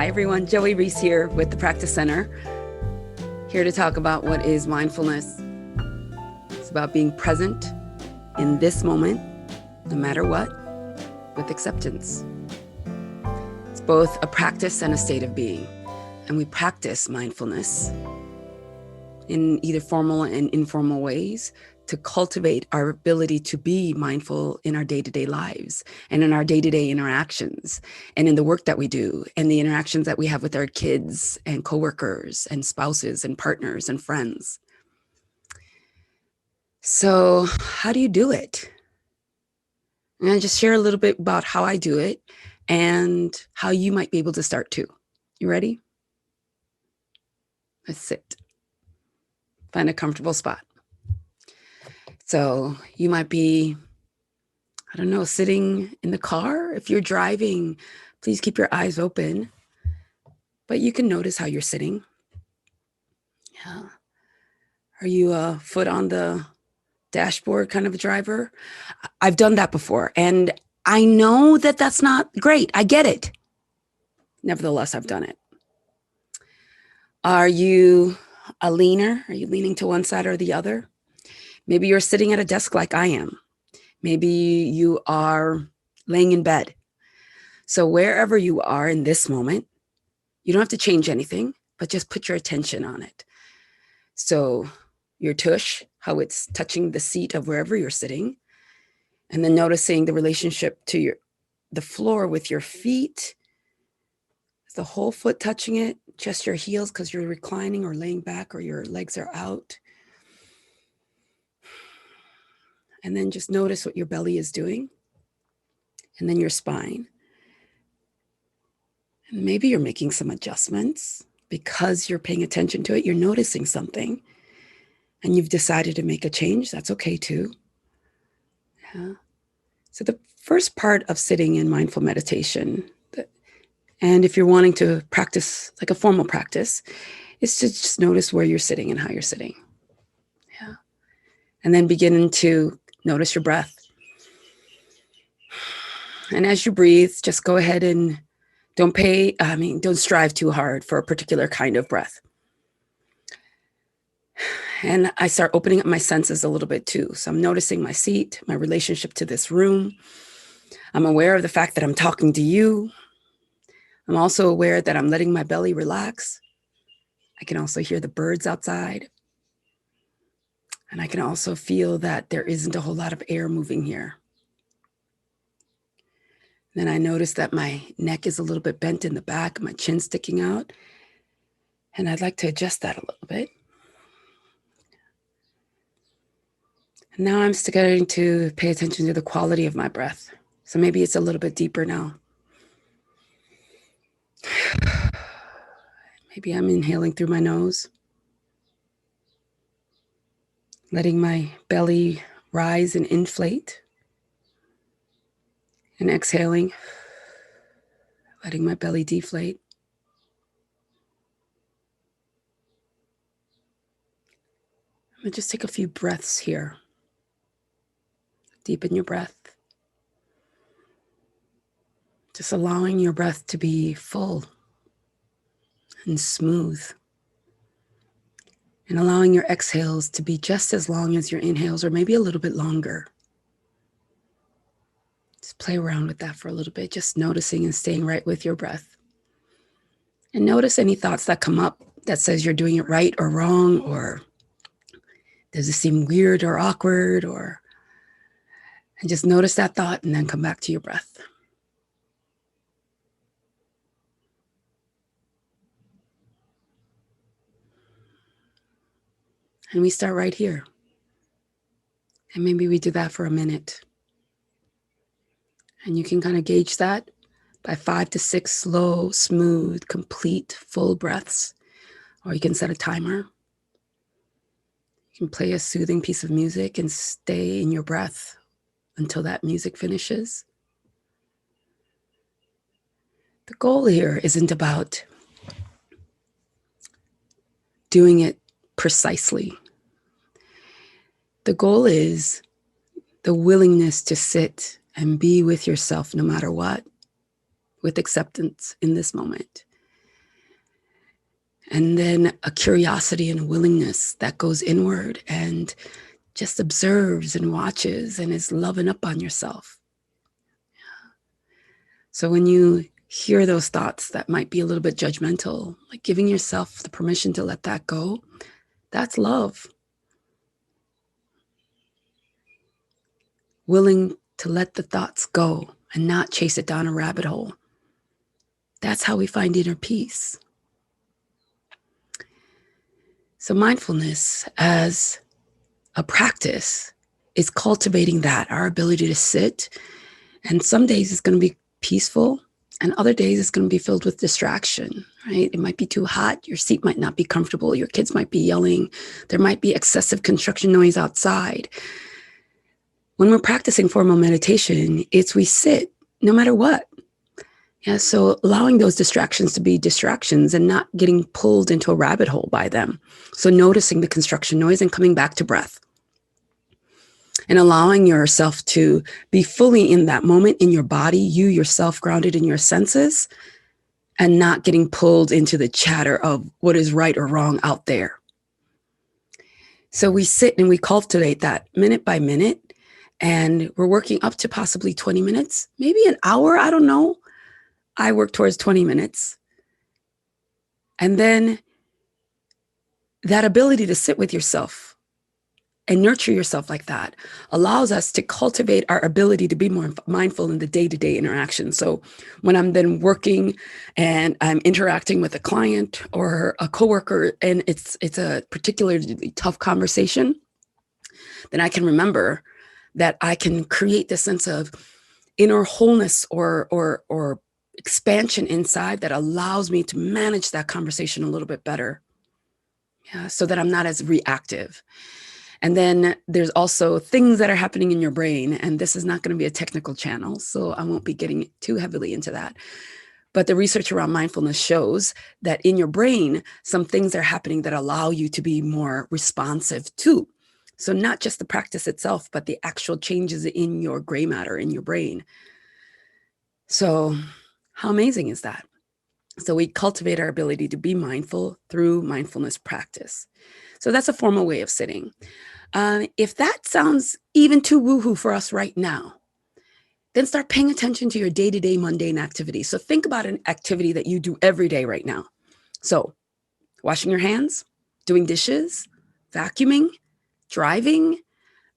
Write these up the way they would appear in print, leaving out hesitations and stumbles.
Hi everyone, Joey Reese here with the Practice Center, here to talk about what is mindfulness. It's about being present in this moment, no matter what, with acceptance. It's both a practice and a state of being, and we practice mindfulness in either formal and informal ways to cultivate our ability to be mindful in our day-to-day lives and in our day-to-day interactions and in the work that we do and the interactions that we have with our kids and coworkers and spouses and partners and friends. So how do you do it? I'm going to just share a little bit about how I do it and how you might be able to start too. You ready? Let's sit. Find a comfortable spot. So you might be, I don't know, sitting in the car. If you're driving, please keep your eyes open, but you can notice how you're sitting. Yeah. Are you a foot on the dashboard kind of a driver? I've done that before, and I know that that's not great. I get it. Nevertheless, I've done it. Are you a leaner? Are you leaning to one side or the other? Maybe you're sitting at a desk like I am. Maybe you are laying in bed. So wherever you are in this moment, you don't have to change anything, but just put your attention on it. So your tush, how it's touching the seat of wherever you're sitting, and then noticing the relationship to the floor with your feet. Is the whole foot touching it? Just your heels because you're reclining or laying back or your legs are out. And then just notice what your belly is doing. And then your spine. And maybe you're making some adjustments because you're paying attention to it. You're noticing something and you've decided to make a change. That's okay too. Yeah. So the first part of sitting in mindful meditation, and if you're wanting to practice like a formal practice, is to just notice where you're sitting and how you're sitting. Yeah. And then begin to notice your breath. And as you breathe, just go ahead and don't strive too hard for a particular kind of breath. And I start opening up my senses a little bit too. So I'm noticing my seat, my relationship to this room. I'm aware of the fact that I'm talking to you. I'm also aware that I'm letting my belly relax. I can also hear the birds outside. And I can also feel that there isn't a whole lot of air moving here. Then I notice that my neck is a little bit bent in the back, my chin sticking out. And I'd like to adjust that a little bit. And now I'm starting to pay attention to the quality of my breath. So maybe it's a little bit deeper now. Maybe I'm inhaling through my nose, letting my belly rise and inflate, and exhaling, letting my belly deflate. I'm going to just take a few breaths here. Deepen your breath. Just allowing your breath to be full and smooth. And allowing your exhales to be just as long as your inhales, or maybe a little bit longer. Just play around with that for a little bit, just noticing and staying right with your breath. And notice any thoughts that come up that says you're doing it right or wrong, or does it seem weird or awkward, and just notice that thought and then come back to your breath. And we start right here. And maybe we do that for a minute. And you can kind of gauge that by 5 to 6 slow, smooth, complete, full breaths. Or you can set a timer. You can play a soothing piece of music and stay in your breath until that music finishes. The goal here isn't about doing it precisely. The goal is the willingness to sit and be with yourself no matter what, with acceptance in this moment. And then a curiosity and a willingness that goes inward and just observes and watches and is loving up on yourself. So when you hear those thoughts that might be a little bit judgmental, like giving yourself the permission to let that go, that's love. Willing to let the thoughts go and not chase it down a rabbit hole. That's how we find inner peace. So mindfulness as a practice is cultivating that, our ability to sit. And some days it's going to be peaceful, and other days it's going to be filled with distraction, right? It might be too hot. Your seat might not be comfortable. Your kids might be yelling. There might be excessive construction noise outside. When we're practicing formal meditation, it's we sit no matter what. Yeah, so allowing those distractions to be distractions and not getting pulled into a rabbit hole by them. So noticing the construction noise and coming back to breath. And allowing yourself to be fully in that moment in your body, you yourself grounded in your senses, and not getting pulled into the chatter of what is right or wrong out there. So we sit and we cultivate that minute by minute, and we're working up to possibly 20 minutes, maybe an hour, I don't know. I work towards 20 minutes. And then that ability to sit with yourself and nurture yourself like that allows us to cultivate our ability to be more mindful in the day-to-day interaction. So when I'm then working and I'm interacting with a client or a coworker, and it's a particularly tough conversation, then I can remember that I can create this sense of inner wholeness or expansion inside that allows me to manage that conversation a little bit better. Yeah, so that I'm not as reactive. And then there's also things that are happening in your brain, and this is not going to be a technical channel, so I won't be getting too heavily into that. But the research around mindfulness shows that in your brain, some things are happening that allow you to be more responsive to. So not just the practice itself, but the actual changes in your gray matter in your brain. So how amazing is that? So we cultivate our ability to be mindful through mindfulness practice. So that's a formal way of sitting. If that sounds even too woohoo for us right now, then start paying attention to your day-to-day mundane activities. So think about an activity that you do every day right now. So washing your hands, doing dishes, vacuuming, driving,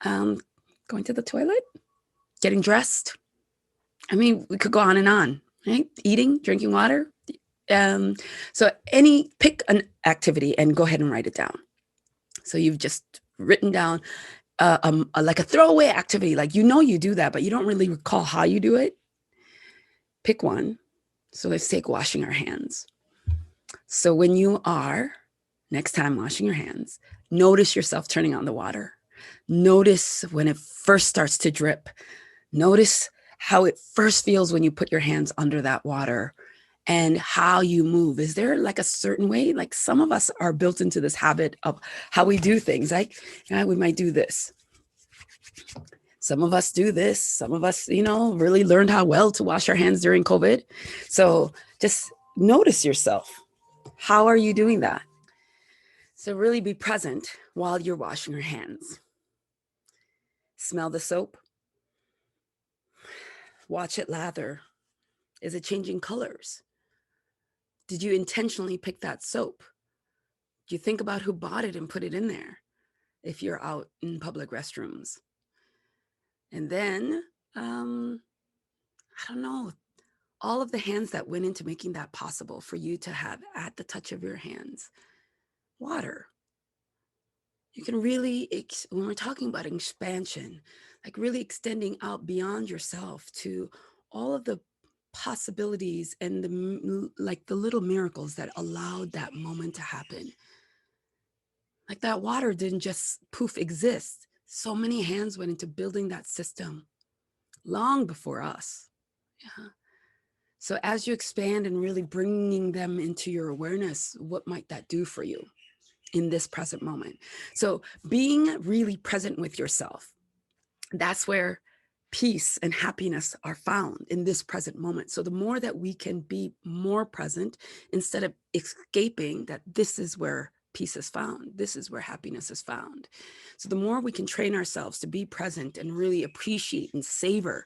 going to the toilet, getting dressed. I mean, we could go on and on, right? Eating, drinking water. So pick an activity and go ahead and write it down. So you've just written down like a throwaway activity, like you do that, but you don't really recall how you do it. Pick one. So let's take washing our hands. So when you are next time washing your hands, notice yourself turning on the water. Notice when it first starts to drip. Notice how it first feels when you put your hands under that water and how you move. Is there like a certain way? Like some of us are built into this habit of how we do things. Like we might do this. Some of us do this. Some of us, really learned how well to wash our hands during COVID. So just notice yourself. How are you doing that? So really be present while you're washing your hands. Smell the soap. Watch it lather. Is it changing colors? Did you intentionally pick that soap? Do you think about who bought it and put it in there if you're out in public restrooms? And then, I don't know, all of the hands that went into making that possible for you to have at the touch of your hands. Water. You can really, when we're talking about expansion, like really extending out beyond yourself to all of the possibilities and the little miracles that allowed that moment to happen. Like that water didn't just poof exist. So many hands went into building that system long before us. Yeah. So as you expand and really bringing them into your awareness, what might that do for you in this present moment? So being really present with yourself, that's where peace and happiness are found in this present moment. So the more that we can be more present instead of escaping that this is where peace is found, this is where happiness is found. So the more we can train ourselves to be present and really appreciate and savor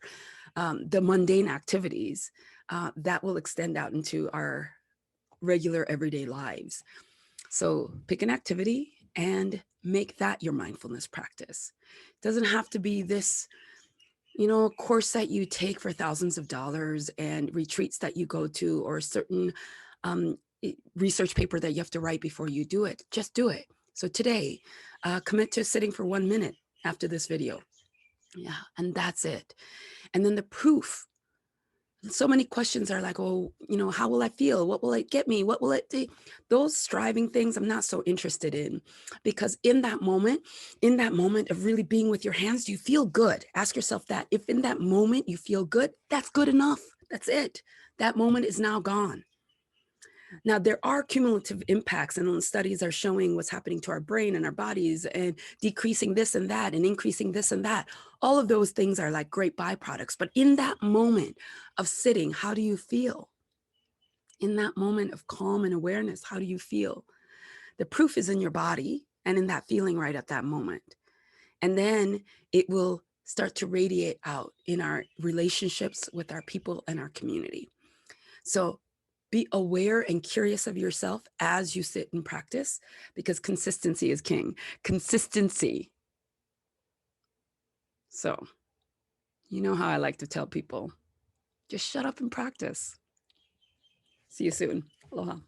the mundane activities, that will extend out into our regular everyday lives. So pick an activity and make that your mindfulness practice. It doesn't have to be this, course that you take for thousands of dollars and retreats that you go to, or a certain research paper that you have to write before you do it. Just do it. So today, commit to sitting for 1 minute after this video. Yeah, and that's it. And then the proof. So many questions are like, oh, how will I feel? What will it get me? What will it do? Those striving things I'm not so interested in, because in that moment of really being with your hands, do you feel good? Ask yourself that. If in that moment you feel good, that's good enough. That's it. That moment is now gone. Now, there are cumulative impacts, and studies are showing what's happening to our brain and our bodies, and decreasing this and that and increasing this and that. All of those things are like great byproducts. But in that moment of sitting, how do you feel? In that moment of calm and awareness, how do you feel? The proof is in your body and in that feeling right at that moment. And then it will start to radiate out in our relationships with our people and our community. So be aware and curious of yourself as you sit and practice, because consistency is king. Consistency. So, you know how I like to tell people, just shut up and practice. See you soon. Aloha.